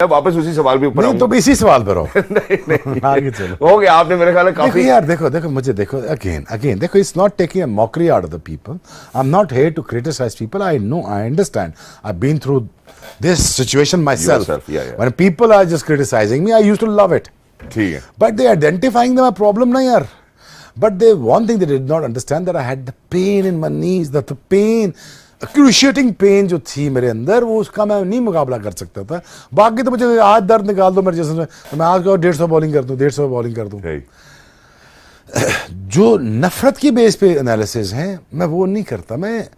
वापस उसी सवाल के ऊपर नहीं, तो इसी सवाल पर हो। नहीं आगे चलो। हो गया आपने मेरे ख्याल में काफी यार देखो मुझे देखो अगेन देखो, it's not taking a mockery out of the people. I am not here to criticise people. I know, I understand, I have been through this situation myself. When people are just criticising me, I used to love it. ठीक है, but they identifying my problem ना यार। But they one thing they did not understand, that I had the pain in my knees, the pen, एक्रूशिएटिंग pen जो थी मेरे अंदर, वो उसका मैं नहीं मुकाबला कर सकता था। बाकी तो मुझे आज दर्द निकाल दो मेरे जिस्म में, तो मैं आज 150 बॉलिंग कर दूं, 150 बॉलिंग कर दूं। जो नफरत की बेस पे एनालिसिस है, मैं वो नहीं करता। मैं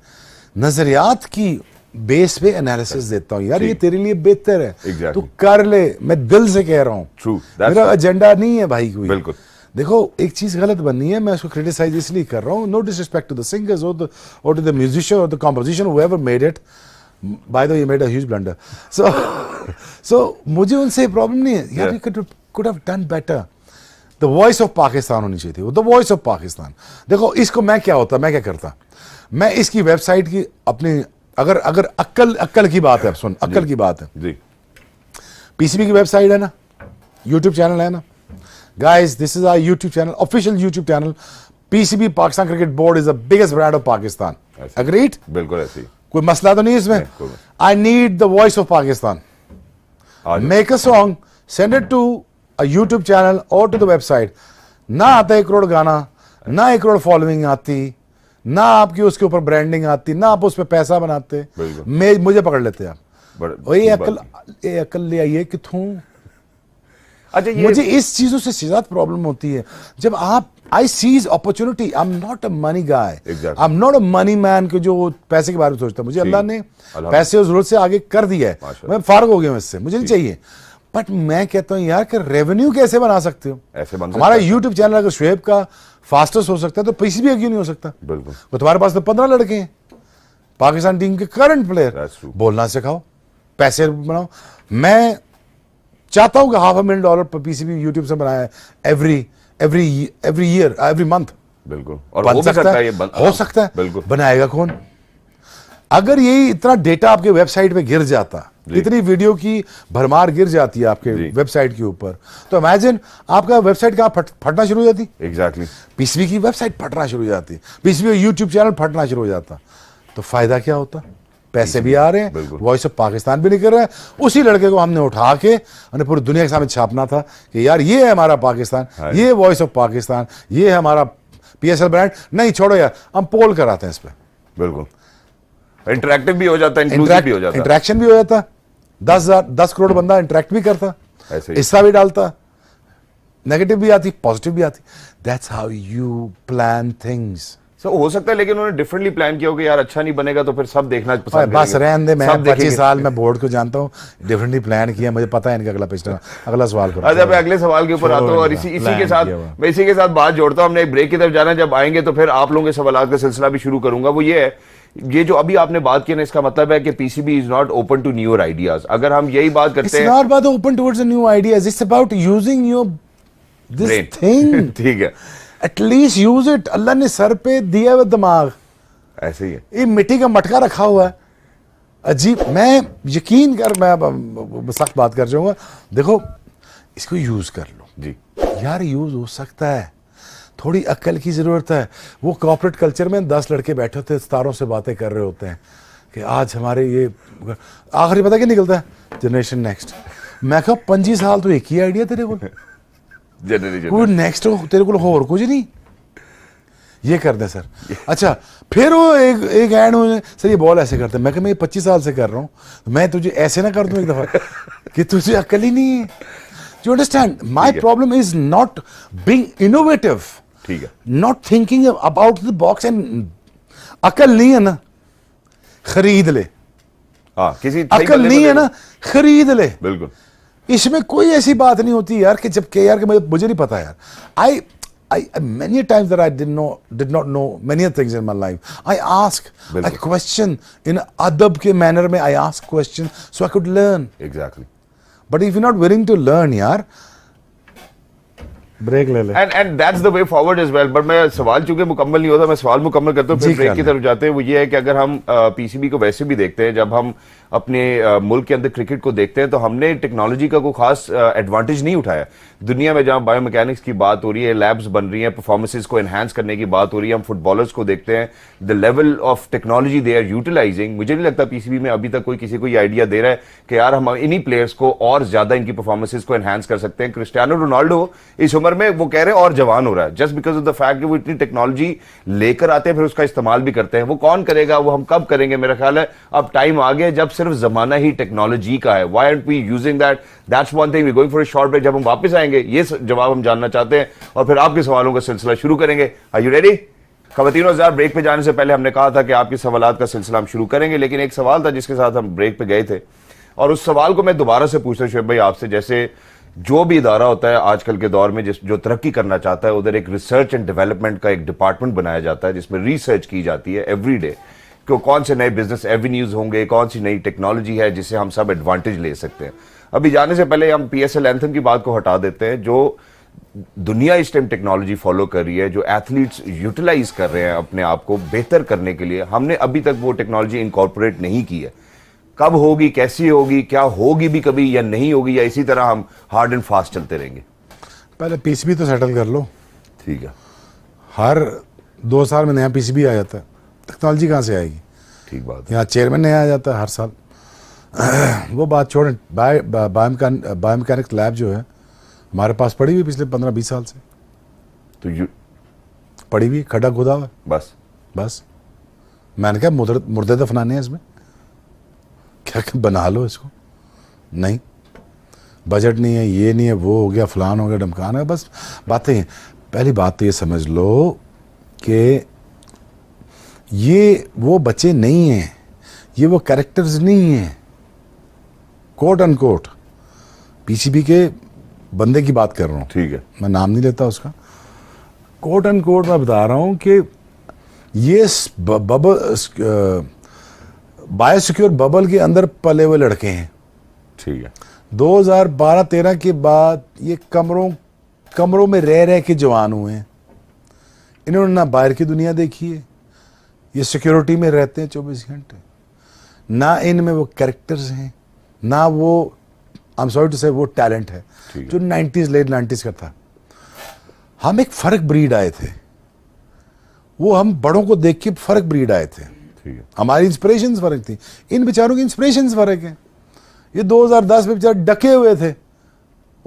नजरियात की बेस पे एनालिसिस देता हूँ। यार ये तेरे लिए बेहतर है, तू कर ले। मैं दिल से कह रहा हूँ, मेरा एजेंडा नहीं है भाई कोई। बिल्कुल। देखो एक चीज गलत बननी है, मैं उसको क्रिटिसाइज इसलिए कर रहा हूँ, no disrespect to the singers और टू द म्यूजिशियन और the composition, whoever made it. By the way, you made a huge blunder. So मुझे उनसे प्रॉब्लम नहीं है यार। You could have done better. The voice of Pakistan होनी चाहिए थी, द वॉइस ऑफ पाकिस्तान। देखो इसको मैं क्या करता, मैं इसकी वेबसाइट की अपनी, अगर अक्ल की बात है, सुन, अक्ल की बात है जी। पीसीबी की वेबसाइट है ना, यूट्यूब चैनल है ना, guys, this is our YouTube channel, official YouTube channel. PCB, Pakistan Cricket Board, is the biggest brand of Pakistan. Agreed? बिल्कुल ऐसे ही। कोई मसला तो नहीं इसमें? I need the voice of Pakistan. Make a song, send it to a YouTube channel or to the website. ना आता 1 करोड़ गाना, ना 1 करोड़ फॉलोइंग आती, ना आपकी उसके ऊपर ब्रांडिंग आती, ना आप उस पर पैसा बनाते, मुझे पकड़ लेते आप। वही अकल ले आइए किथों। अच्छा, मुझे इस चीजों से ज्यादा प्रॉब्लम होती है जब आप, I seize opportunity. I am not a money guy, I am not a money man के जो पैसे के बारे में सोचता। मुझे अल्लाह ने पैसे और जरूरत से आगे कर दिया है, मैं फारग हो गया हूं इससे, मुझे नहीं चाहिए। बट मैं कहता हूं यार कि रेवेन्यू कैसे बना सकते हो? हमारा यूट्यूब चैनल अगर शुएब का फास्टेस्ट हो सकता है तो पीसीबी क्यों नहीं हो सकता? बिल्कुल। तो तुम्हारे पास तो 15 लड़के हैं पाकिस्तान टीम के करंट प्लेयर, बोलना सिखाओ, पैसे बनाओ। मैं चाहता हूं कि $500,000 पर पीसीबी यूट्यूब से बनाया एवरी ईयर, एवरी मंथ। बिल्कुल। और बन सकता है, हो सकता है। बिल्कुल। बनाएगा कौन? अगर ये इतना डेटा आपके वेबसाइट पे गिर जाता, इतनी वीडियो की भरमार गिर जाती है आपके वेबसाइट के ऊपर, तो इमेजिन आपका वेबसाइट कहां फटना शुरू हो जाती। एग्जैक्टली। पीसीबी की वेबसाइट फटना शुरू हो जाती, पीसीबी यूट्यूब चैनल फटना शुरू हो जाता, तो फायदा क्या होता? पैसे भी आ रहे हैं, वॉइस ऑफ पाकिस्तान भी नहीं कर रहा है। उसी लड़के को हमने उठा के हमने पूरी दुनिया के सामने छापना था कि यार ये है हमारा पाकिस्तान, ये वॉइस ऑफ पाकिस्तान, ये है हमारा पीएसएल ब्रांड। नहीं छोड़ो यार, हम पोल कराते हैं इस पे। बिल्कुल। इंटरैक्टिव भी हो जाता है, इंक्लूसिव भी हो जाता है, इंटरेक्शन भी हो जाता। 10 करोड़ बंदा इंटरेक्ट भी करता, हिस्सा भी डालता, नेगेटिव भी आती, पॉजिटिव भी आती। That's how you plan things. हो सकता है, लेकिन उन्होंने डिफरेंटली प्लान किया हो कि यार अच्छा नहीं बनेगा तो फिर सब देखना पसंद करेंगे। बस रहने दे, मैं 25 साल में बोर्ड को जानता हूँ, डिफरेंटली प्लान किया, मुझे पता है इनका अगला सवाल करो। अच्छा, मैं अगले सवाल के ऊपर आता हूँ और इसी के साथ मैं इसी के साथ बात जोड़ता हूँ। हमने एक ब्रेक की तरफ जाना, जब आएंगे तो फिर आप लोगों के सवाल का सिलसिला भी शुरू करूंगा। वो ये है, ये जो अभी आपने बात की ना, इसका मतलब है कि PCB is not open to newer ideas. अगर हम यही बात करते हैं, it's not about open towards new ideas, it's about using your this thing. ठीक है, एटलीस्ट यूज इट। अल्लाह ने सर पे दिया हुआ दिमाग, ऐसे ही है। ये मिट्टी का मटका रखा हुआ है अजीब। मैं यकीन कर, मैं सख्त बात कर जाऊंगा, देखो इसको यूज कर लो जी यार, यूज हो सकता है। थोड़ी अक्ल की जरूरत है। वो कॉर्पोरेट कल्चर में 10 लड़के बैठे होते हैं, सितारों से बातें कर रहे होते हैं कि आज हमारे ये आखिरी पता क्या निकलता है, जनरेशन नेक्स्ट। मैं कहा 25 साल तो एक ही आइडिया तेरे को, कोई नेक्स्ट तेरे को और कुछ नहीं, ये कर दे सर। अच्छा, फिर वो एक एंड में, सर ये बॉल ऐसे करते हैं। मैं कहा मैं 25 साल से कर रहा हूं, मैं तुझे ऐसे ना कर दूं एक दफा कि तुझे अकल ही नहीं है। You understand, my problem is not being innovative, ठीक है, not thinking about the box. And अकल नहीं है ना, खरीद ले। किसी अकल नहीं है ना, खरीद ले। बिल्कुल। इसमें कोई ऐसी बात नहीं होती यार कि जब के यार कि मुझे नहीं पता यार। I many times that I did not know many things in my life. I ask a question in adab ke manner mein. I ask question so I could learn. Exactly. But if you're not willing to learn, yaar, break ले ले। And that's the way forward as well. But मैं सवाल चूंकि मुकम्मल नहीं होता, मैं सवाल मुकम्मल करता हूँ फिर ब्रेक की तरफ जाते हैं। वो ये है कि अगर हम पीसीबी को वैसे भी देखते हैं, जब हम अपने मुल्क के अंदर क्रिकेट को देखते हैं तो हमने टेक्नोलॉजी का कोई खास एडवांटेज नहीं उठाया। दुनिया में जहां बायोमैकेनिक्स की बात हो रही है, लैब्स बन रही हैं, परफॉर्मेंसेस को एनहांस करने की बात हो रही है, हम फुटबॉलर्स को देखते हैं, the level of technology they are utilising. मुझे नहीं लगता पीसीबी में अभी तक कोई किसी को ये आइडिया दे रहा है कि यार हम इन्हीं प्लेयर्स को और ज्यादा इनकी परफॉर्मेंसेस को एनहांस कर सकते हैं। क्रिस्टियानो रोनाल्डो इस उम्र में वो कह रहे हैं और जवान हो रहा है, just because of the fact कि वो इतनी टेक्नोलॉजी लेकर आते हैं, फिर उसका इस्तेमाल भी करते हैं। वो कौन करेगा, वो हम कब करेंगे? मेरा ख्याल है अब टाइम आ गया जब सिर्फ जमाना ही टेक्नोलॉजी का है। Why aren't we using that? That's one thing. We going for a short break. जब हम वापस आएंगे ये जवाब हम जानना चाहते हैं और फिर आपके सवालों का सिलसिला शुरू करेंगे। Are you ready? खवातीनो Hazrat, break पे जाने से पहले हमने कहा था कि आपके सवालात का सिलसिला हम शुरू करेंगे, लेकिन एक सवाल था जिसके साथ हम ब्रेक पे गए थे और उस सवाल को मैं दोबारा से पूछता हूं शुएब भाई आपसे। जैसे जो भी इदारा होता है आजकल के दौर में जो तरक्की करना चाहता है, उधर एक रिसर्च एंड डेवलपमेंट का एक डिपार्टमेंट बनाया जाता है जिसमें रिसर्च की जाती है एवरी डे कि कौन से नए बिजनेस एवेन्यूज होंगे, कौन सी नई टेक्नोलॉजी है जिससे हम सब एडवांटेज ले सकते हैं। अभी जाने से पहले हम पीएसएल एंथम की बात को हटा देते हैं। जो दुनिया इस टाइम टेक्नोलॉजी फॉलो कर रही है, जो एथलीट्स यूटिलाइज कर रहे हैं अपने आप को बेहतर करने के लिए, हमने अभी तक वो टेक्नोलॉजी इनकॉर्पोरेट नहीं की है। कब होगी, कैसी होगी, क्या होगी भी कभी या नहीं होगी, या इसी तरह हम हार्ड एंड फास्ट चलते रहेंगे? पहले पीसीबी तो सेटल कर लो। ठीक है। हर 2 साल में नया पीसीबी आ जाता है, टेक्नोलॉजी कहाँ से आएगी? ठीक बात है। यहाँ चेयरमैन नया आ जाता है हर साल। वो बात छोड़ें, बायोमैकेनिक्स लैब जो है हमारे पास पड़ी हुई पिछले 15-20 साल से, तो पड़ी हुई, खड्डा खुदा हुआ बस। मैंने कहा मुर्दे दफनाने हैं इसमें, क्या बना लो इसको। नहीं, बजट नहीं है, ये नहीं है, वो हो गया, फलान हो गया, ढमकान है, बस बातें हैं। पहली बात तो ये समझ लो कि ये वो बच्चे नहीं हैं, ये वो कैरेक्टर्स नहीं हैं। कोट अनकोट पीसीबी के बंदे की बात कर रहा हूँ, ठीक है, मैं नाम नहीं लेता उसका। कोट अनकोट मैं बता रहा हूँ कि ये बायोसिक्योर बबल के अंदर पले हुए लड़के हैं। ठीक है। 2012-13 के बाद ये कमरों में रह के जवान हुए हैं। इन्होंने ना बाहर की दुनिया देखी है, ये सिक्योरिटी में रहते हैं 24 घंटे। ना इनमें वो कैरेक्टर्स हैं, ना वो आई एम सॉरी टू से वो टैलेंट है जो 90s लेट 90s का था। हम एक फर्क ब्रीड आए थे, वो हम बड़ों को देख के फर्क ब्रीड आए थे। हमारी इंस्पिरेशंस फर्क थी, इन बेचारों की इंस्पिरेशंस फर्क है। ये 2010 में बेचारे डके हुए थे,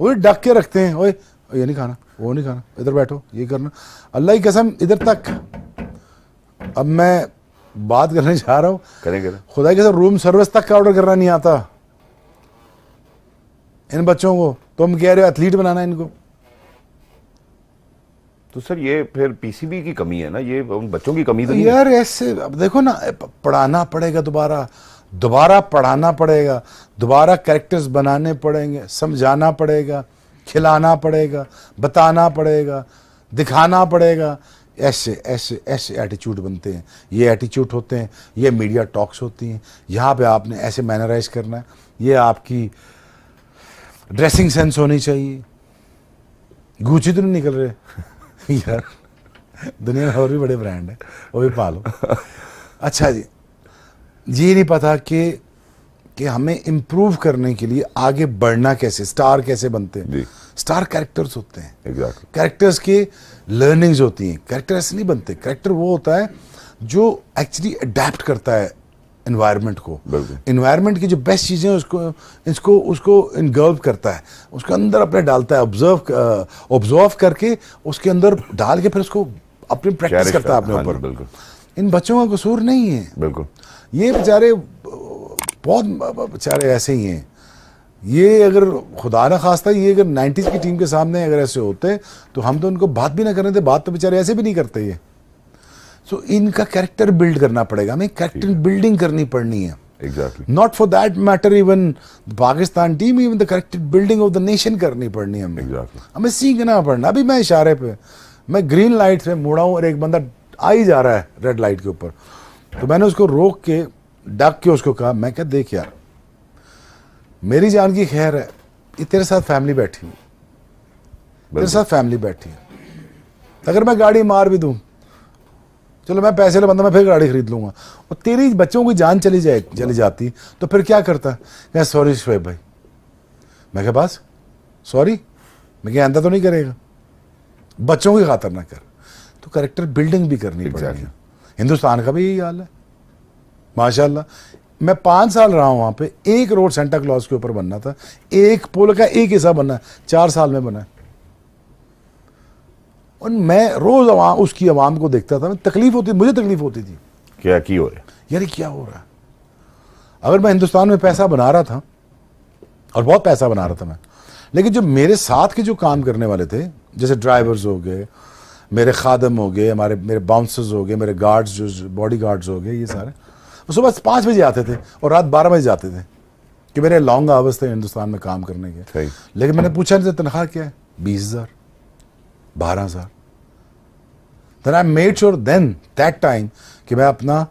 वो डक के रखते हैं, ओए ये नहीं खाना, वो नहीं खाना, इधर बैठो, ये करना। अल्लाह की कसम इधर तक अब मैं बात करने जा रहा हूँ, करेंगे खुदा की कसम रूम सर्विस तक का ऑर्डर करना नहीं आता इन बच्चों को। तुम कह रहे हो एथलीट बनाना इनको, तो सर ये फिर पीसीबी की कमी है ना, ये उन बच्चों की कमी तो नहीं यार। ऐसे अब देखो ना, पढ़ाना पड़ेगा, दोबारा पढ़ाना पड़ेगा, दोबारा कैरेक्टर्स बनाने पड़ेंगे, समझाना पड़ेगा, खिलाना पड़ेगा, बताना पड़ेगा, दिखाना पड़ेगा। ऐसे ऐसे ऐसे एटीट्यूड बनते हैं, ये एटीट्यूड होते हैं, ये मीडिया टॉक्स होती हैं। यहाँ पे आपने ऐसे मैनराइज करना है, ये आपकी ड्रेसिंग सेंस होनी चाहिए। गुची तो नहीं निकल रहे यार, दुनिया में और भी बड़े ब्रांड है, वो भी पालो। अच्छा जी, ये नहीं पता कि हमें इम्प्रूव करने के लिए आगे बढ़ना कैसे, स्टार कैसे बनते हैं। स्टार कैरेक्टर्स होते हैं, exactly. कैरेक्टर्स की लर्निंग्स होती हैं। कैरेक्टर ऐसे नहीं बनते, कैरेक्टर वो होता है जो एक्चुअली अडेप्ट करता है एनवायरनमेंट को, एनवायरनमेंट की जो बेस्ट चीज़ें उसको इनगल्व करता है, उसके अंदर अपने डालता है, ऑब्जर्व करके उसके अंदर डाल के फिर उसको अपनी प्रैक्टिस करता है अपने ऊपर। इन बच्चों का कसूर नहीं है, बिल्कुल। ये बेचारे बहुत बेचारे ऐसे ही हैं। ये अगर खुदा ना खास्ता ये अगर 90s की टीम के सामने अगर ऐसे होते तो हम तो उनको बात भी ना करने थे, बात तो बेचारे ऐसे भी नहीं करते ये। सो इनका कैरेक्टर बिल्ड करना पड़ेगा, हमें कैरेक्टर बिल्डिंग करनी पड़नी है। Exactly. Not for that matter even Pakistan team, even the character building of the nation करनी पड़नी है हमें। exactly. हमें सीखना पड़ना। अभी मैं इशारे पे, मैं ग्रीन लाइट से मुड़ा हूँ और एक बंदा आ ही जा रहा है रेड लाइट के ऊपर, तो मैंने उसको रोक के डक के उसको कहा, मैं क्या देख यार, मेरी जान की खैर है, ये तेरे साथ फैमिली बैठी हुई, तेरे साथ फैमिली बैठी है, अगर मैं गाड़ी मार भी दूं, चलो मैं पैसे वाला बंदा, मैं फिर गाड़ी खरीद लूंगा, और तेरी बच्चों की जान चली जाती तो फिर क्या करता? क्या सॉरी शोएब भाई, मैं क्या बस सॉरी, मैं क्या आंदा तो नहीं करेगा, बच्चों की खातर ना कर। तो कैरेक्टर बिल्डिंग भी करनी पड़ेगी। हिंदुस्तान का भी यही हाल है माशाल्लाह। मैं 5 साल रहा हूं वहां पे, एक रोड सेंटा क्लॉज के ऊपर बनना था, एक पुल का एक हिस्सा बनना है, 4 साल में बना है। और मैं रोज उसकी आवाम को देखता था, तकलीफ होती, मुझे तकलीफ होती थी, क्या की हो रहा है यार क्या हो रहा है। अगर मैं हिंदुस्तान में पैसा बना रहा था, और बहुत पैसा बना रहा था मैं, लेकिन जो मेरे साथ के जो काम करने वाले थे, जैसे ड्राइवर्स हो गए, मेरे खादम हो गए, मेरे बाउंसर्स हो गए, मेरे गार्ड्स, जो बॉडी गार्ड्स हो गए, ये सारे सुबह 5 बजे आते थे और रात 12 बजे जाते थे, कि मेरे लॉन्ग आवर्स थे हिंदुस्तान में काम करने के। लेकिन मैंने पूछा नहीं, तनख्वाह क्या है? 20,000, 12,000। Then I made sure then that time कि मैं अपना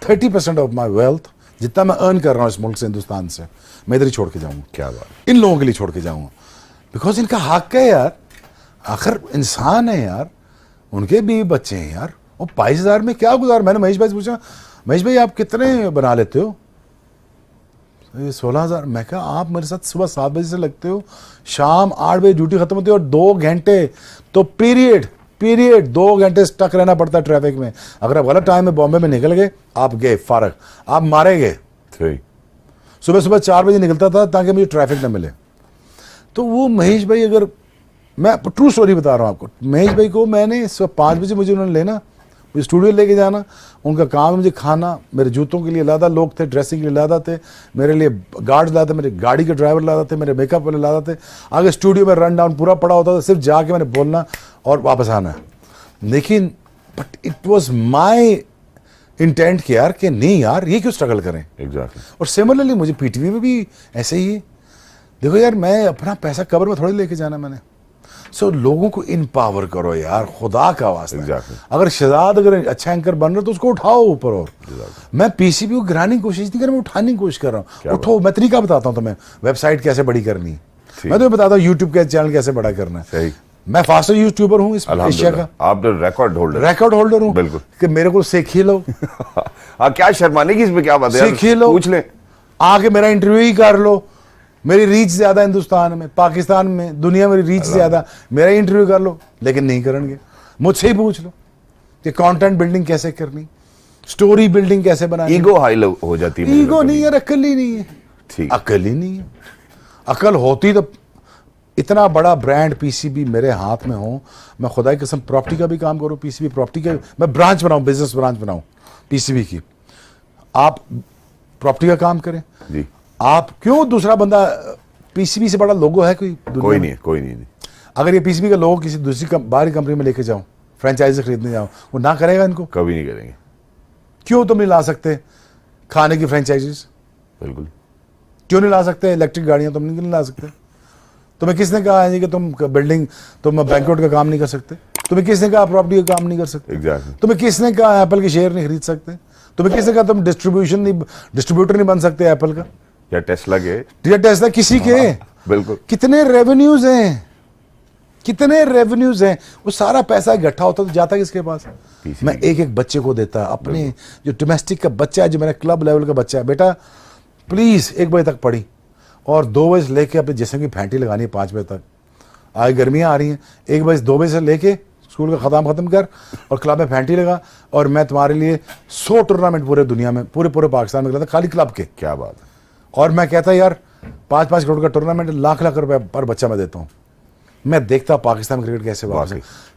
30% ऑफ माई वेल्थ, जितना मैं अर्न कर रहा हूँ इस मुल्क से, हिंदुस्तान से, मैं इधर ही छोड़ के जाऊंगा। क्या बात, इन लोगों के लिए छोड़ के जाऊंगा, बिकॉज इनका हक है यार, आखिर इंसान है यार, उनके भी बच्चे हैं यार। और 22,000 में क्या गुजार? मैंने महेश भाई से पूछा, महेश भाई आप कितने बना लेते हो? 16,000। मैं कहा आप मेरे साथ सुबह 7 बजे से लगते हो, शाम 8 बजे ड्यूटी खत्म होती है, और 2 घंटे तो पीरियड 2 घंटे स्टक रहना पड़ता है ट्रैफिक में। अगर आप गलत टाइम में बॉम्बे में निकल गए, आप गए फारग, आप मारे गए। सुबह 4 बजे निकलता था ताकि मुझे ट्रैफिक ना मिले। तो वो महेश भाई, अगर मैं ट्रू स्टोरी बता रहा हूँ आपको, महेश भाई को मैंने सुबह 5 बजे मुझे उन्होंने लेना, मुझे स्टूडियो लेके जाना, उनका काम मुझे खाना, मेरे जूतों के लिए लादा लोग थे, ड्रेसिंग के लिए लादा थे, मेरे लिए गार्ड्स लाते, मेरे गाड़ी के ड्राइवर लादा थे, मेरे मेकअप वाले लादा थे। आगे स्टूडियो में रन डाउन पूरा पड़ा होता था, सिर्फ जाके मैंने बोलना और वापस आना। लेकिन but it was my intent कि यार कि नहीं यार, ये क्यों स्ट्रगल करें। एग्जैक्टली। और सिमिलरली मुझे पीटीवी में भी ऐसे ही है। देखो यार, मैं अपना पैसा कब्र में थोड़ी लेके जाना मैंने। सो लोगों को इम्पावर करो यार, खुदा का वास्ता। अगर शहजाद अगर अच्छा एंकर बन रहा तो उसको उठाओ ऊपर। और मैं पीसीबी को गिराने की कोशिश नहीं कर रहा, मैं उठाने की कोशिश कर रहा हूँ। उठो, मैं तरीका बताता हूँ तुम्हें, वेबसाइट कैसे बड़ी करनी, मैं तुम्हें बताता हूँ यूट्यूब के चैनल कैसे बड़ा करना है। मैं फास्टर यूट्यूबर हूँ इस एशिया का, आप रिकॉर्ड होल्डर हूँ। बिल्कुल, कि मेरे को सीख ही लो। क्या शर्माने की इसमें क्या बात है, सीख ही लो, पूछ ले, आके मेरा इंटरव्यू ही कर लो। मेरी रीच ज्यादा हिंदुस्तान में, पाकिस्तान में, दुनिया में रीच ज्यादा, मेरा इंटरव्यू कर लो। लेकिन नहीं करेंगे, मुझसे ही पूछ लो कि कंटेंट बिल्डिंग कैसे करनी, स्टोरी बिल्डिंग कैसे बनानी। ईगो हाई हो जाती है। ईगो नहीं यार, अकल ही नहीं है। ठीक, अकल ही नहीं है। अकल होती तो इतना बड़ा ब्रांड पीसीबी मेरे हाथ में हो, मैं खुदा की कसम प्रॉपर्टी का भी काम करूं, पीसीबी प्रॉपर्टी का मैं ब्रांच बनाऊं, बिजनेस ब्रांच बनाऊं पीसीबी की। आप प्रॉपर्टी का काम करें जी। आप क्यों दूसरा बंदा, पीसीबी से बड़ा लोगो है कोई नहीं है, कोई नहीं। अगर ये पीसीबी का लोगो किसी दूसरी बाहरी कंपनी में लेके जाऊं, फ्रेंचाइजी खरीदने जाऊं, वो ना करेगा इनको? कभी नहीं करेंगे। क्यों तुम नहीं ला सकते खाने की फ्रेंचाइजीज? बिल्कुल। क्यों नहीं ला सकते इलेक्ट्रिक गाड़ियां? तुम नहीं ला सकते। तुम्हें किसने कहा है कि तुम बिल्डिंग, तुम बैंकवेट का काम नहीं कर सकते? तुम्हें किसने कहा प्रॉपर्टी का काम नहीं कर सकते? एग्जैक्टली। तुम्हें किसने कहा एप्पल के शेयर नहीं खरीद सकते? तुम्हें किसने कहा तुम डिस्ट्रीब्यूटर नहीं बन सकते एप्पल का या टेस्ला के, या टेस्ला किसी के? बिल्कुल। कितने रेवेन्यूज हैं, कितने रेवेन्यूज हैं। वो सारा पैसा इकट्ठा होता तो जाता किसके पास? मैं एक एक बच्चे को देता, अपने जो डोमेस्टिक का बच्चा है, जो मेरा क्लब लेवल का बच्चा है, बेटा प्लीज 1 बजे तक पढ़ी और 2 बजे लेके अपने जिस्म की फैंटी लगानी है 5 बजे तक। आज गर्मियां आ रही हैं, 1 बजे 2 बजे से लेके स्कूल का खत्म कर और क्लब में फैंटी लगा, और मैं तुम्हारे लिए 100 टूर्नामेंट पूरे दुनिया में, पूरे पाकिस्तान में खिलाता, खाली क्लब के। क्या बात है। और मैं कहता यार 5-5 करोड़ का टूर्नामेंट, लाख रुपए पर बच्चा मैं देता हूँ। मैं देखता पाकिस्तान में क्रिकेट कैसे वापस,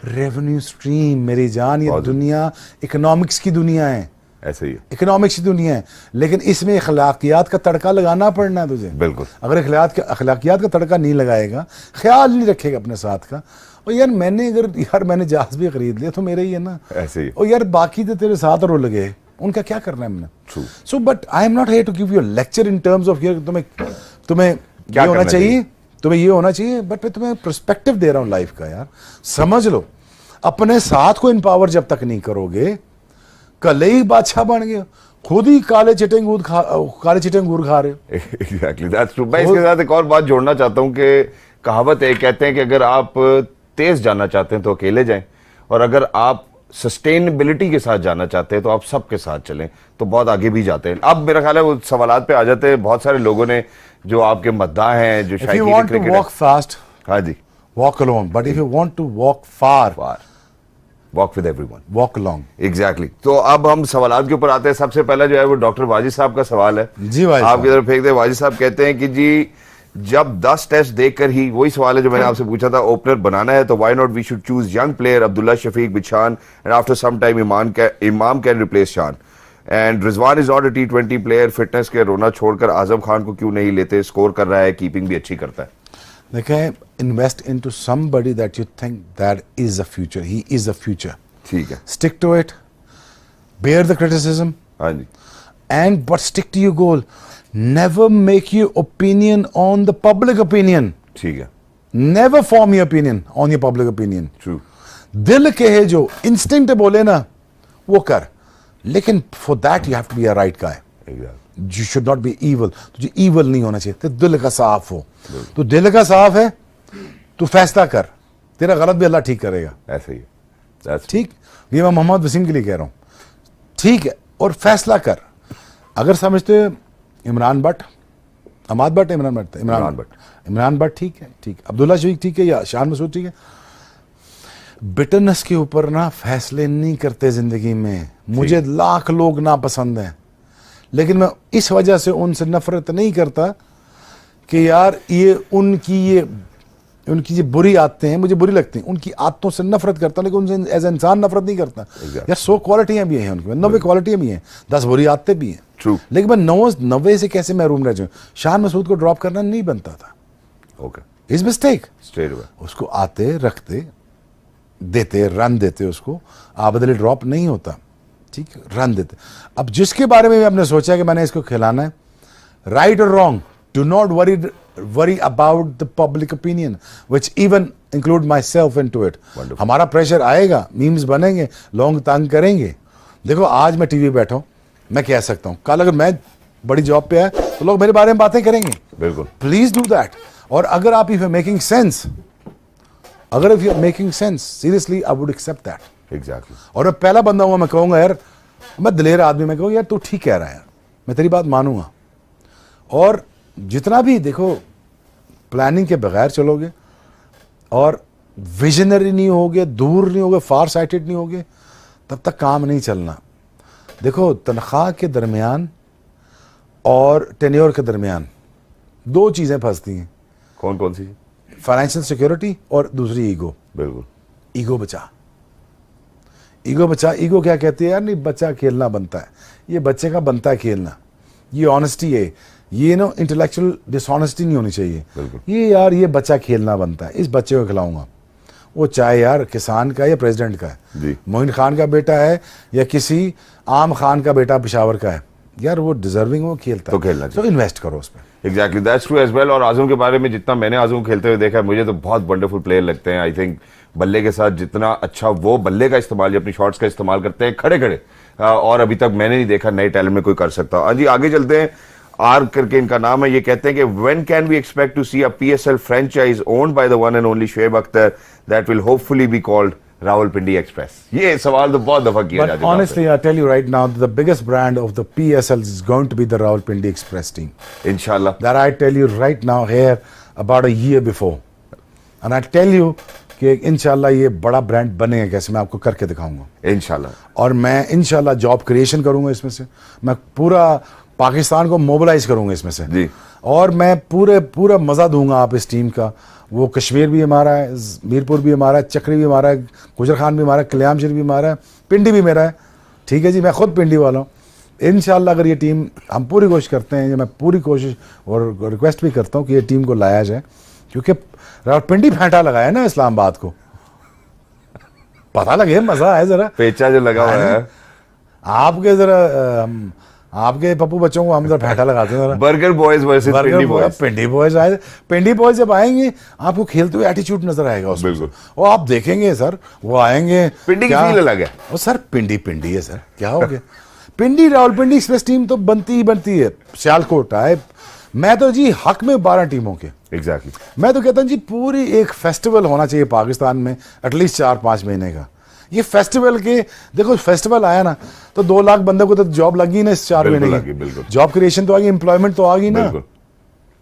रेवेन्यू स्ट्रीम मेरी जान। ये दुनिया इकोनॉमिक्स की दुनिया है, ऐसे ही इकोनॉमिक्स की दुनिया है, लेकिन इसमें अखलाकियात का तड़का लगाना पड़ना है तुझे। बिल्कुल। अगर अखलाकियात का तड़का नहीं लगाएगा, ख्याल नहीं रखेगा अपने साथ का, और यार मैंने जहाज भी खरीद लिया तो मेरे ही है ना, ऐसे ही। और यार बाकी तो तेरे साथ रो लगे, उनका क्या करना है मैंने। So but I am not here to give you lecture in terms of तुम्हें क्या होना चाहिए, तुम्हें ये होना चाहिए, बट मैं तुम्हें पर्सपेक्टिव दे रहा हूं लाइफ का। यार समझ लो, अपने साथ को एम्पावर जब तक नहीं करोगे, कल ही बादशाह बन गए, खुद ही काले चिटे अंगूर खा रहे हो। Exactly, that's true. मैं इसके साथ एक और बात जोड़ना चाहता हूं कि कहावत है, कहते हैं कि अगर आप तेज जाना चाहते हैं तो अकेले जाएं, और अगर आप सस्टेनेबिलिटी के साथ जाना चाहते हैं तो आप सबके साथ चलें, तो बहुत आगे भी जाते हैं। अब मेरा ख्याल है वो सवालात पे आ जाते हैं। बहुत सारे लोगों ने जो आपके मद्दाह हैं, जो If you want to walk fast, हाँ जी, walk alone. But if you want to walk far, walk with everyone, walk along. Exactly. तो अब हम सवालात के ऊपर आते हैं। सबसे पहला जो है वो डॉक्टर वाजिद साहब का सवाल है। जी वाजिद आपकी तरफ फेंक दे। वाजिद साहब कहते हैं कि जी जब 10 टेस्ट देखकर ही, वही सवाल है जो मैंने आपसे पूछा था, ओपनर बनाना है तो why not we should choose young player Abdullah Shafique बिछान and after some time Imam can replace Shan and Rizwan is not a T20 player, fitness के रोना छोड़कर आजम खान को क्यों नहीं लेते, स्कोर कर रहा है, कीपिंग भी अच्छी करता है। देखें, invest into somebody that you think that is a future, he is a future. ठीक है, stick to it, bear the criticism, हाँ जी, and but stick to your goal. Never make your opinion on the public opinion. ठीक है, Never form your opinion on your public opinion. True, दिल के है जो instinct बोले ना वो कर, लेकिन for that you have to be a right guy. Exactly, You should not be evil. तुझे evil नहीं होना चाहिए, तो दिल का साफ हो। तो दिल का साफ है, तू फैसला कर, तेरा गलत भी अल्लाह ठीक करेगा। ऐसे ही है। That's ठीक, ये मैं मोहम्मद वसीम के लिए कह रहा हूँ। ठीक है, और फैसला कर। अगर समझते हो इमरान भट्ट, अमाद भट्ट, इमरान भट्ट ठीक है, ठीक, अब्दुल्ला शफीक ठीक है, या शान मसूद ठीक है। बिटरनेस के ऊपर ना फैसले नहीं करते जिंदगी में। मुझे लाख लोग ना पसंद हैं, लेकिन मैं इस वजह से उनसे नफरत नहीं करता कि यार ये उनकी बुरी आदतें हैं, मुझे बुरी लगती हैं। उनकी आदतों से नफरत करता, लेकिन उनसे एज इंसान नफरत नहीं करता। यार 100 क्वालिटियां भी हैं उनकी, 90 क्वालिटियां भी हैं, 10 बुरी आदतें भी हैं। True. लेकिन मैं 90 से कैसे महरूम रह जाऊं? शान मसूद को ड्रॉप करना नहीं बनता था। Okay, is mistake. Straight away उसको आते, रखते, देते, रन देते, उसको आबदली ड्रॉप नहीं होता। ठीक है, रन देते। अब जिसके बारे में आपने सोचा कि मैंने इसको खिलाना है, राइट और wrong, do not worry about the public opinion, which even include myself into it. Wonderful. हमारा प्रेशर आएगा, मीम्स बनेंगे, लोग तंग करेंगे। देखो आज मैं टीवी बैठा हूं, मैं कह सकता हूं, कल अगर मैं बड़ी जॉब पे आए तो लोग मेरे बारे में बातें करेंगे। बिल्कुल, प्लीज डू दैट। और अगर आप इफ मेकिंग सेंस, अगर if you making sense, seriously I would accept that. Exactly, और मैं पहला बंदा हूं, मैं कहूंगा यार, मैं दिलेर आदमी, मैं कहूँगा यार तू ठीक कह रहा है यार, मैं तेरी बात मानूंगा। और जितना भी देखो, प्लानिंग के बगैर चलोगे और विजनरी नहीं होगे, दूर नहीं होगे, फार साइटेड नहीं होगे, तब तक काम नहीं चलना। देखो, तनख्वाह के दरमियान और टेन्योर के दरमियान 2 चीजें फंसती हैं। कौन कौन सी? फाइनेंशियल सिक्योरिटी और दूसरी ईगो। बिल्कुल, ईगो बचा, ईगो बचा। ईगो क्या कहती है यार, नहीं बच्चा खेलना बनता है, ये बच्चे का बनता है खेलना, ये ऑनेस्टी है, ये नो इंटेलेक्चुअल डिसऑनेस्टी नहीं होनी चाहिए। ये यार ये बच्चा खेलना बनता है, इस बच्चे को खिलाऊंगा, वो चाहे यार किसान का या प्रेसिडेंट का है, मोइन खान का बेटा है या किसी आम खान का बेटा पेशावर का है, यार वो डिजर्विंग, वो खेलता तो है, खेलना तो इन्वेस्ट करो उस पर। Exactly, that's true as well. और आजम के बारे में जितना मैंने आजम खेलते हुए देखा है, मुझे तो बहुत वंडरफुल प्लेयर लगते हैं। आई थिंक बल्ले के साथ जितना अच्छा वो बल्ले का इस्तेमाल, अपनी शॉट्स का इस्तेमाल करते हैं खड़े खड़े, और अभी तक मैंने नहीं देखा नए टैलेंट में कोई कर सकता। हाँ जी, आगे चलते हैं। आर करके इनका नाम है। ये कहते हैं कि when can we expect to see a PSL franchise owned by the one and only Shoaib Akhtar that will hopefully be called Rawalpindi Express? ये सवाल तो बहुत दफा किया जाता है। Honestly, I tell you right now, the biggest brand of the PSL is going to be the Rawalpindi Express team. Inshallah. That I tell you right now here about a year before, and I tell you कि इंशाल्लाह ये बड़ा brand बनेगा कैसे, मैं आपको करके दिखाऊंगा इंशाल्लाह। और मैं इंशाल्लाह जॉब क्रिएशन करूंगा इसमें से, मैं पूरा पाकिस्तान को मोबिलाइज करूंगा इसमें से जी। और मैं पूरा मजा दूंगा आप इस टीम का। वो कश्मीर भी हमारा है, मीरपुर भी हमारा है, चक्री भी हमारा है, गुजर खान भी हमारा है, कल्याम शरीफ भी हमारा है, पिंडी भी मेरा है। ठीक है जी, मैं खुद पिंडी वाला हूँ। इंशाल्लाह अगर ये टीम, हम पूरी कोशिश करते हैं, मैं पूरी कोशिश और रिक्वेस्ट भी करता हूँ कि ये टीम को लाया जाए, क्योंकि रावलपिंडी फेंटा लगाया ना इस्लामाबाद को, पता लगे, मजा है जरा, पेचा जो लगा हुआ है आपके, जरा आपके पप्पू बच्चों को हम जरा फेंटा लगाते हैं। बर्गर बॉयज वर्सेस पिंडी बॉयज। पिंडी बॉयज आए, पिंडी बॉयज जब आएंगे आपको खेलते हुए एटीट्यूड नजर आएगा उसमें, और आप देखेंगे सर वो आएंगे, पिंडी की फील अलग है। और सर पिंडी है सर, क्या हो गया। पिंडी रावलपिंडी एक्सप्रेस टीम तो बनती ही बनती है। सियालकोट आए, मैं तो जी हक में 12 टीमों के। एग्जैक्टली मैं तो कहता हूं जी पूरी एक फेस्टिवल होना चाहिए पाकिस्तान में एटलीस्ट 4-5 महीने का। ये फेस्टिवल के देखो, फेस्टिवल आया ना तो 2 लाख बंदे को तो जॉब लगी ना इस 4 महीने की। जॉब क्रिएशन तो आ गई, एम्प्लॉयमेंट तो आ गई ना।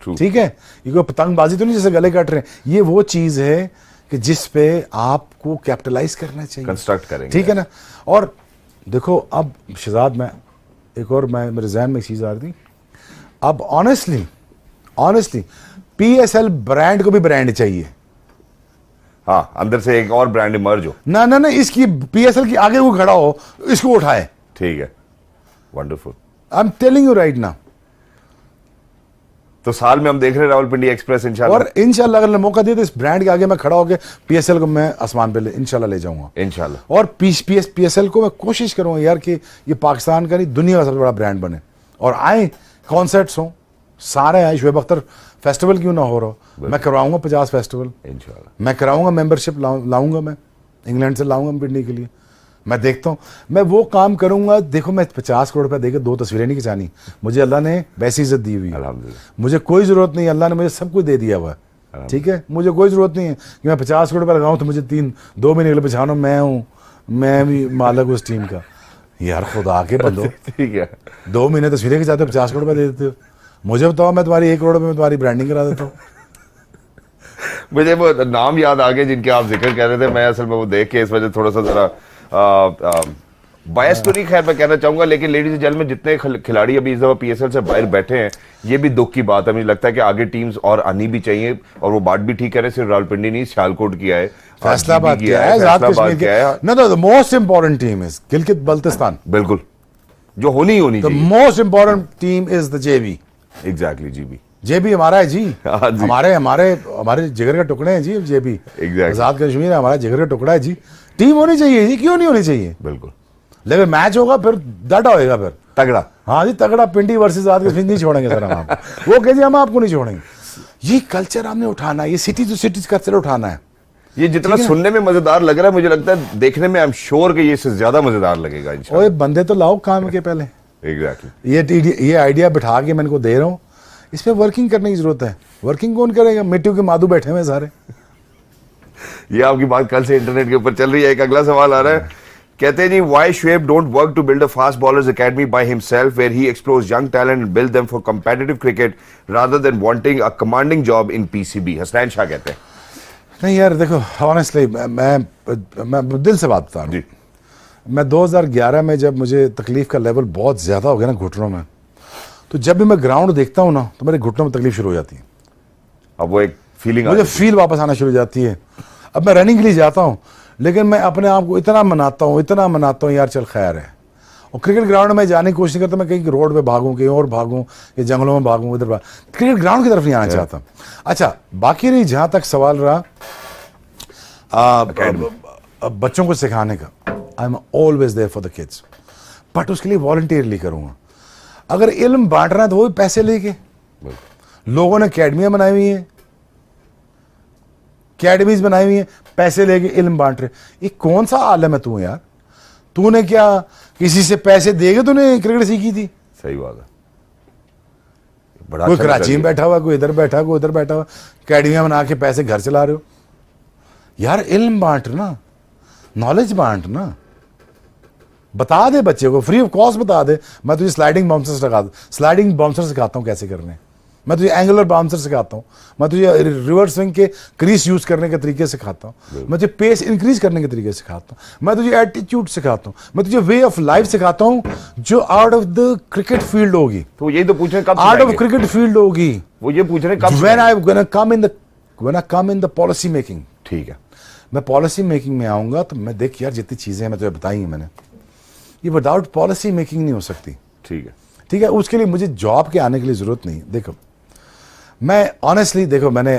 ठीक है, ये कोई पतंगबाजी तो नहीं जैसे गले काट रहे हैं। ये वो चीज है कि जिस पे आपको कैपिटलाइज करना चाहिए, कंस्ट्रक्ट करेंगे, ठीक है ना। और देखो अब शहजाद, मैं एक और मेरे जहन में एक चीज आ रही थी। अब ऑनेस्टली पीएसएल ब्रांड को भी ब्रांड चाहिए। हाँ, अंदर से एक और ब्रांड इमर्ज हो। ना इसकी पीएसएल की आगे वो खड़ा हो, इसको उठाए। ठीक है, wonderful. I am telling you right now. तो साल में हम देख रहे हैं रावलपिंडी एक्सप्रेस इंशाल्लाह। और इंशाल्लाह अगर मौका दिया तो इस ब्रांड के आगे मैं खड़ा होकर पीएसएल को मैं आसमान पे इंशाल्लाह ले जाऊंगा इंशाल्लाह। और पीएसएल को मैं कोशिश करूंगा यार कि ये पाकिस्तान का नहीं दुनिया का सबसे बड़ा ब्रांड बने। और आए कॉन्सर्ट्स हो, सारे आए। शुएब अख्तर फेस्टिवल क्यों ना हो रहा हो, मैं करवाऊंगा 50 फेस्टिवल इंशाल्लाह। मैं कराऊंगा, मेंबरशिप लाऊंगा, मैं इंग्लैंड से लाऊंगा पिंडी के लिए। मैं देखता हूँ, मैं वो काम करूंगा। देखो मैं 50 करोड़ रुपया देकर 2 तस्वीरें नहीं खिंचानी। मुझे अल्लाह ने वैसी इज्जत दी हुई है, मुझे कोई जरूरत नहीं। अल्लाह ने मुझे सब कुछ दे दिया हुआ है, ठीक है। मुझे कोई जरूरत नहीं है कि मैं 50 करोड़ रुपया लगाऊं तो मुझे 2 महीने के लिए पहचानो मैं भी मालिक उस टीम का। यार खुदा के बंदो, ठीक है, 2 महीने तस्वीरें खिंचाते हो, 50 करोड़ रुपया दे देते हो। मुझे बताओ, मैं तुम्हारी 1 करोड़ में तुम्हारी ब्रांडिंग करा देता हूँ। मुझे वो नाम याद आ गए जिनके आप जिक्र कर रहे थे। मैं असल में वो देख के इस वजह थोड़ा सा जरा बायस तो नहीं, खैर मैं कहना चाहूंगा, लेकिन लेडीज एंड जेंटलमैन जितने खिलाड़ी अभी इस दफा पीएसएल से बाहर बैठे हैं, ये भी दुख की बात है। मुझे लगता है कि आगे टीम्स और आनी भी चाहिए। और वो बात भी ठीक है, सिर्फ रावलपिंडी नहीं, सियालकोट किया है, फैसलाबाद किया है, आजाद कश्मीर किया है। No, the most important team is Gilgit Baltistan. बिल्कुल, जो होनी चाहिए। The most important team is the JB. Exactly, GB. JB हमारा है जी, हमारे जिगर का टुकड़े हैं जी जेबी। आजाद कश्मीर हमारा जिगर का टुकड़ा है जी। टीम होनी चाहिए जी, क्यों नहीं होनी चाहिए? बिल्कुल। लेकिन मैच होगा फिर डाटा होएगा, फिर तगड़ा। हाँ जी, तगड़ा। पिंडी वर्सेस आजाद कश्मीर नहीं छोड़ेंगे सर हम आपको। वो कह जी हम आपको नहीं छोड़ेंगे। ये कल्चर हमने उठाना है, ये सिटी टू सिटी कल्चर उठाना है। ये जितना सुनने में मजेदार लग रहा है, मुझे लगता है देखने में आई एम श्योर कि ये इससे ज्यादा मजेदार लगेगा इंशाल्लाह। ओए बंदे तो लाओ काम के पहले। एग्जैक्टली। ये आइडिया बिठा के मैं इनको दे रहा हूँ, इस पे वर्किंग करने की जरूरत है। वर्किंग कौन करेगा? मिट्टी के मादू बैठे हुए सारे। ये आपकी बात कल से इंटरनेट के ऊपर चल रही है। एक अगला सवाल आ रहा है, कहते हैं जी, why Shoaib don't work to build a fast bowlers academy by himself where he explores young talent and build them for competitive cricket rather than wanting a commanding job in PCB? Hasnain Shah कहते हैं। नहीं यार देखो, ऑनेस्टली मैं दिल से बात बता रहा हूँ। मैं 2011 में जब मुझे तकलीफ का लेवल बहुत ज्यादा हो गया ना घुटनों में, तो जब भी मैं ग्राउंड देखता हूँ ना तो मेरे घुटनों में तकलीफ शुरू हो जाती है। अब वो एक फीलिंग, मुझे फील वापस आना शुरू हो जाती है। अब मैं रनिंग के लिए जाता हूँ, लेकिन मैं अपने आप को इतना मनाता हूँ यार चल खैर है। और क्रिकेट ग्राउंड में जाने की कोशिश नहीं करता। मैं कहीं रोड पे भागूं, कहीं और भागूं, या जंगलों में भागूं, इधर क्रिकेट ग्राउंड की तरफ नहीं आना चाहता। अच्छा, बाकी रही जहां तक सवाल रहा बच्चों को सिखाने का, I am always there for the kids, but उसके लिए वॉलंटियरली करूंगा। अगर इल्म बांटना है तो वो भी पैसे लेके। लोगों ने अकेडमियां बनाई हुई हैं, अकेडमीज बनाई हुई हैं, पैसे लेके इल्म बांट रहे। ये कौन सा आलम है तू यार? तूने क्या कोई से पैसे देके तूने क्रिकेट सीखी थी? सही बात है। बड़ा कोई कराची में बैठा हुआ, कोई इधर बैठा, कोई उधर बैठा हुआ, अकेडमियां बना के पैसे घर चला रहे हो यार। इल्म बांटना, नॉलेज बांटना, बता दे बच्चे को, फ्री ऑफ कॉस्ट बता दे। मैं तुझे स्लाइडिंग बाउंसर सिखाता हूँ कैसे करने, मैं तुझे एंगुलर बाउंसर सिखाता हूँ, मैं तुझे रिवर्स स्विंग के क्रीज यूज करने के तरीके सिखाता हूँ, मैं तुझे पेस इंक्रीज करने के तरीके सिखाता हूँ, मैं तुझे एटीट्यूड सिखाता हूँ, मैं तुझे वे ऑफ लाइफ सिखाता हूँ जो out of the cricket field होगी। तो यही तो पूछ रहे कब आउट ऑफ क्रिकेट फील्ड होगी, वो ये पूछ रहे कब? When I come in the policy making. ठीक है, मैं पॉलिसी मेकिंग में आऊंगा तो मैं देख यार जितनी चीजें मैं तुझे बताई हैं मैंने, ये विदाउट पॉलिसी मेकिंग नहीं हो सकती। ठीक है, उसके लिए मुझे जॉब के आने के लिए जरूरत नहीं। देखो मैं ऑनेस्टली, देखो मैंने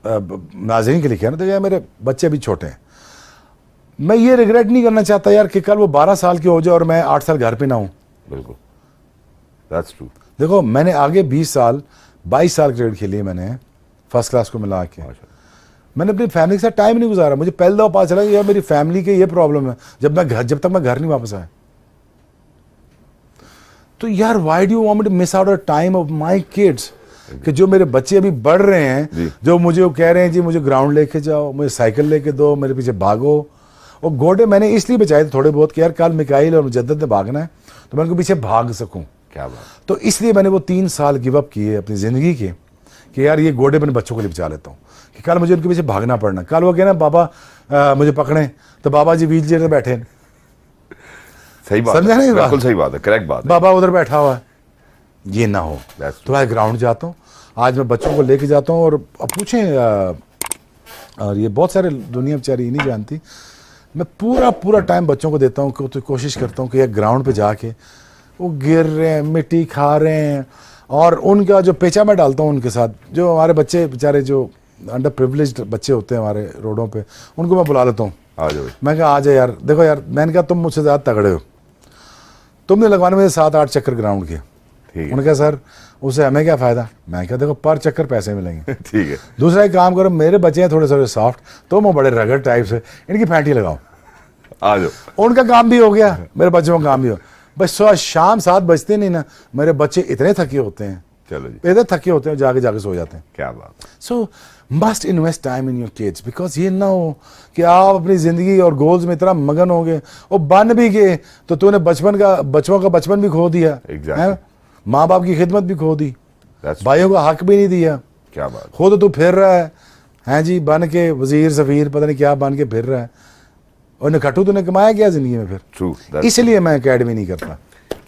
नाज़रीन के लिए किया ना, तो यार मेरे बच्चे अभी छोटे हैं। मैं ये रिग्रेट नहीं करना चाहता यार कि कल वो 12 साल के हो जाए और मैं 8 साल घर पे ना हूं। बिल्कुल, दैट्स ट्रू। देखो मैंने आगे 22 साल क्रिकेट खेली है मैंने, फर्स्ट क्लास को मिला के। मैंने अपनी फैमिली के साथ टाइम नहीं गुजारा। मुझे पहले दफा पता चला यार मेरी फैमिली के ये प्रॉब्लम है जब तक मैं घर नहीं वापस आया। तो यार why do you want me to miss out a time of my kids? कि जो मेरे बच्चे अभी बढ़ रहे हैं, जो मुझे कह रहे हैं जी मुझे ग्राउंड लेके जाओ, मुझे साइकिल लेके दो, मेरे पीछे भागो। और घोड़े मैंने इसलिए बचाए थे थोड़े बहुत कि यार कल मिकाइल और मुजद्दद ने भागना है तो मैं उनके पीछे भाग सकूं। क्या बात। तो इसलिए मैंने वो 3 साल गिव अप किए अपनी ज़िंदगी के कि यार ये घोड़े मैंने बच्चों को लिए बचा लेता हूँ कि कल मुझे उनके पीछे भागना पड़ना। कल वो कहना बाबा मुझे पकड़ें तो बाबा जी व्हील चेयर में बैठे हैं। सही बात, समझा नहीं? बिल्कुल सही बात है, करेक्ट बात है। बाबा उधर बैठा हुआ है, ये ना हो। तो आज ग्राउंड जाता हूँ, आज मैं बच्चों को लेके जाता हूँ। और अब पूछें और ये बहुत सारे दुनिया बेचारी नहीं जानती, मैं पूरा टाइम बच्चों को देता हूँ। तो कोशिश करता हूँ कि एक ग्राउंड पे जाके वो गिर रहे हैं, मिट्टी खा रहे हैं, और उनका जो पेचा मैं डालता हूँ उनके साथ। जो हमारे बच्चे बेचारे जो अंडर प्रिविलेज्ड बच्चे होते हैं हमारे रोडों पे, उनको मैं बुला लेता हूँ। आ जाओ। मैं कहा आ जाए यार, देखो यार, मैंने कहा तुम मुझसे ज़्यादा तगड़े हो, तुमने लगवाने मुझे 7-8 चक्कर ग्राउंड के। उन्होंने कहा सर उससे हमें क्या फ़ायदा। मैं कहा देखो पर चक्कर पैसे मिलेंगे। ठीक है। दूसरा एक काम करो, मेरे बच्चे हैं थोड़े थोड़े सॉफ्ट, तुम वो बड़े रगड़ टाइप से, इनकी फैंटी लगाओ। आ जाओ। उनका काम भी हो गया, मेरे बच्चों का काम भी हो। बस शाम 7 बजते नहीं ना, मेरे बच्चे इतने थके होते हैं, चलो जी, इतने थके होते हैं, जाके सो जाते हैं। क्या बात। सो must invest time in your kids, because ये ना हो कि आप अपनी जिंदगी और गोल्स में इतना मगन हो गए, और बन भी गए तो तूने बचपन का बचपन भी खो दिया। Exactly. माँ बाप की खिदमत भी खो दी, भाइयों का हक भी नहीं दिया। क्या बात। खुद तो फिर रहा है जी बन के वजीर सफीर पता नहीं क्या बन के फिर रहा है, और नखट्टू तूने कमाया क्या जिंदगी में फिर। ट्रू। इसलिए मैं एकेडमी नहीं करता।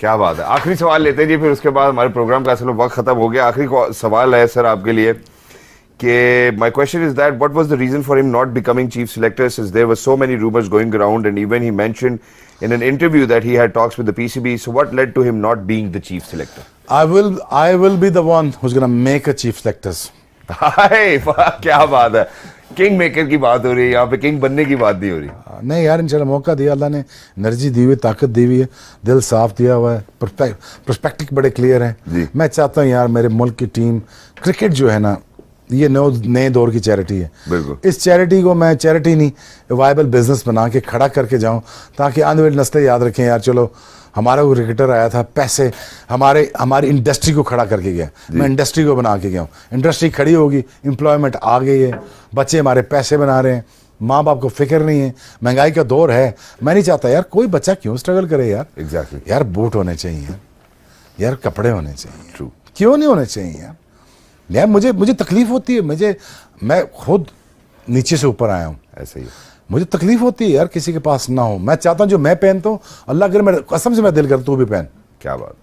क्या बात है। आखिरी सवाल लेते हैं जी, फिर उसके बाद हमारे प्रोग्राम का असल वक्त खत्म हो गया। आखिरी सवाल है सर आपके लिए कि my question is that what was the reason for him not becoming chief selector, since there were so many rumours going around and even he mentioned in an interview that he had talks with the PCB. So what led to him not being the chief selector? I will be the one who's going to make a chief selectors. हाय क्या बात है। King maker की बात हो रही है यहाँ पे, किंग बनने की बात नहीं हो रही। नहीं यार, इंशाल्लाह मौका दिया अल्लाह ने, एनर्जी दी हुई, ताकत दी हुई है, दिल साफ दिया हुआ है, पर्सपेक्टिव बड़े क्लियर हैं। मैं चाहता हूँ यार मेरे मुल्क की टीम, क्रिकेट जो है ना, ये नए दौर की चैरिटी है। बिल्कुल। इस चैरिटी को मैं चैरिटी नहीं, वायबल बिजनेस बना के खड़ा करके जाऊं, ताकि आने वाली नस्लें याद रखें यार चलो हमारा कोई क्रिकेटर आया था, पैसे हमारी इंडस्ट्री को खड़ा करके गया, मैं इंडस्ट्री को बना के गया हूँ। इंडस्ट्री खड़ी होगी, एम्प्लॉयमेंट आ गई है, बच्चे हमारे पैसे बना रहे हैं, माँ बाप को फिक्र नहीं है, महंगाई का दौर है। मैं नहीं चाहता यार कोई बच्चा क्यों स्ट्रगल करे यार। एग्जैक्टली। यार बूट होने चाहिए यार, कपड़े होने चाहिए। ट्रू। क्यों नहीं होने चाहिए यार। यार मुझे तकलीफ होती है, मैं खुद नीचे से ऊपर आया हूँ, ऐसे ही मुझे तकलीफ होती है यार किसी के पास ना हो। मैं चाहता हूँ जो मैं पहनता हूँ, अल्लाह करे, मेरे कसम से मैं दिल करता हूँ तू भी पहन। क्या बात।